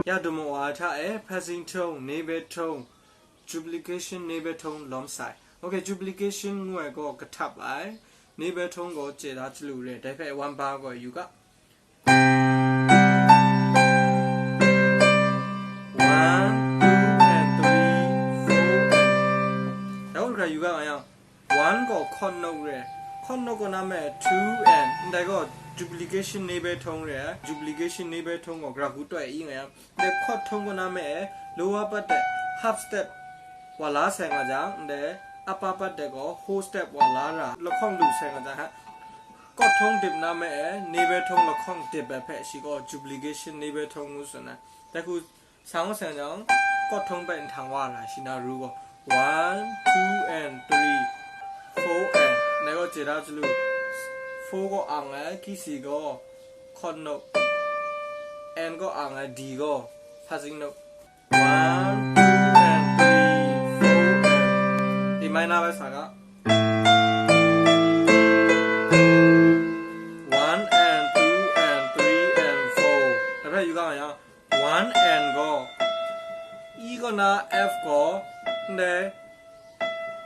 ya domo ata passing tone neighbor tone duplication neighbor tone long side okay duplication ငွေကိုကထပ်လိုက် neighbor tone ကိုကျေတာချလို့တဲ့ဒါဖက်1 bar ကိုယူကယူကအောင်1ကိုခွန်နိုရဲခွန်နိုကနာမဲ့2 and ဒါက duplication neighbor ထုံးရဲ duplication neighbor ထုံးကို graph ကိုတွဲအင်းရတဲ့ခွတ်ထုံးကနာမဲ့ lower ပတ်တဲ့ half step ဝလာဆန်ကကြောင့်တဲ့ upper ပတ်တဲ့ကို whole step ဝလာတာလခေါင်လူဆန်ကကြောင့်ကောထုံးတစ်နာမဲ့ neighbor ထုံးလခေါင်တစ်ပဲဖက်ရှိကို duplication neighbor ထုံးလို့ဆိုနေတခုဆောင်းဆန်ကြောင့်ကောထုံးပဲထန်ဝါလာရှိနာရူကို1, 2, and 3, 4, and 내가 지라줄로 4거 앙에 기시거 컨노 N거 앙에 D거 파싱노 1, 2, and 3, 4, and 이 마이너 베사가 1 and 2 and 3 and 4 다음에 이거야 1 and 거 이거나 F거 네,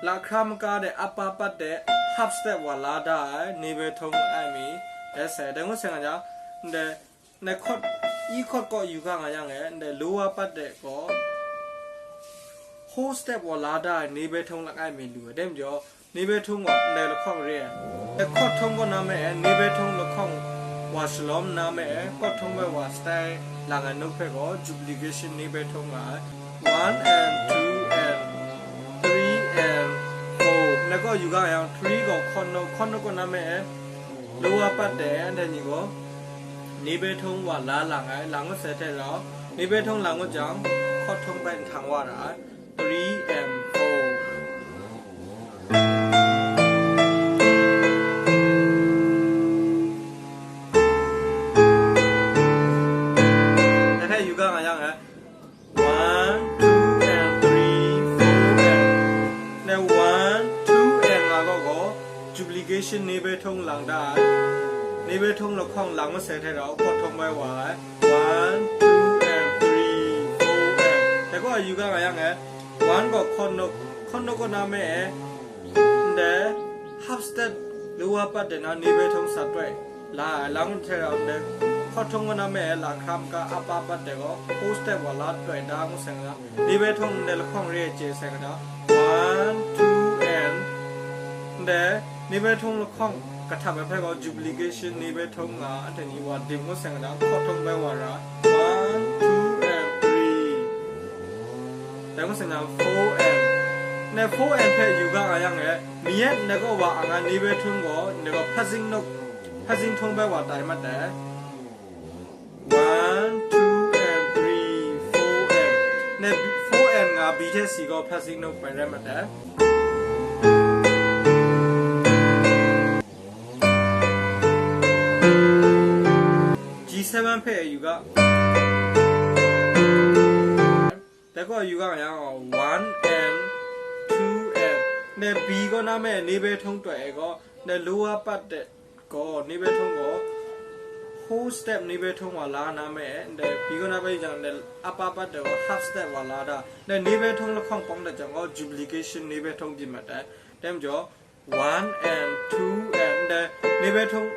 라크람가데 아빠빠데 합스텝 와라다 네베통 아미 됐어. 내가 생각하자. 근데 내 컷 이 컷거 유강아 양에 근데 로아 빠데 거 호스텝 와라다 네베통 아미 누가 됨죠. 네베통 내 럭콩레. 내 컷통거 남에 네베통 럭콩 와슬롬 남에 컷통베 와스타일 랑안 높에고 duplication 네베통아 1 and 2 แล้วก็อยู่กันอย่าง3ก็คอนโนก็นำမဲ့လောဝပတ်တယ်အဲ့ဒီကိုနေဘဲထုံးကလာလာငါလောင်ကဆက်တဲ့တော့နေဘဲထုံးလောင်ကကြောင့်ခေါ်ထုံးပိုင်ထောင်ဝတာ3 and 4အဲ့ဒီอยู่กันอย่าง1 2 and 3 4 and နဲ့1 duplication neighbor ထုံးလောင်တာ neighbor ထုံးလောက်ခေါင်လောင်မဆဲထဲတော့ခေါ်ထုံးပဲဝါ1 2 and 3 4 and ဒါကယူကရငယ်1ကိုခွန်နိုကနာမဲတဲ့ half step လောဝပတ်တဲ့နော် neighbor ထုံးစတွဲလာလောင်ထဲတော့တဲ့ခေါ်ထုံးကနာမဲလာခမ်ကအပပတ်တဲ့ကို whole step ဝလာတွဲတာမဆန်က neighbor ထုံးတဲ့လောက်ခေါင်ရဲကျေဆန်ကတော့1 2 and တဲ့နေဘထုံးလခေါင်ကထပ်ပဲဖက်ကော duplication နေဘထုံးကအတနီဝါဒီမိုဆန်ကခေါ်ထုံးပဲဝါရာ1 2 and 3ဒါမှစင်က4 and နေ4 and ဖက်ယူကအားရငယ်မြည့်နေကောဝါအငါနေဘထုံးကိုနေကော passing ထုံးပဲဝါတိုင်မှတ်တယ်1 2 and 3 4 and နေ4 and ငါ BTC ကို passing ပဲရမှတ်တယ်7ဖက်ယူကတကောယူကရအောင်1 and 2 and နေ B ကနာမဲနေဘဲထုံးတွဲကောနေ lower ပတ်တဲ့ကောနေဘဲထုံးကော whole step နေဘဲထုံးဝလာနာမဲနေ B ကနာပဲကြောင့်နေ upper ပတ်တဲ့ half step ဝလာတာနေဘဲထုံးလခေါင်ပေါင်းတဲ့ကြောင့်ကော duplication နေဘဲထုံးပြတ်တယ်တဲမ်ကျော်1 and 2 and နေဘဲထုံး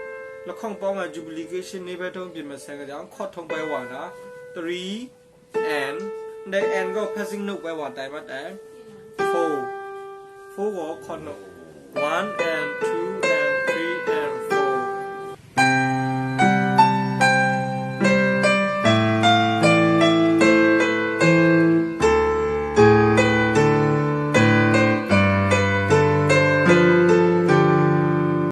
လခေါင်ပေါင်းက duplication နေဘဲထုံးပြင်မဆန်ကြောင့်ခေါ်ထုံးပဲဝါတာ3 and ใน and ก็ passing นุกไปว่าได้มาแต่4ก็ con 1 and 2 and 3 and 4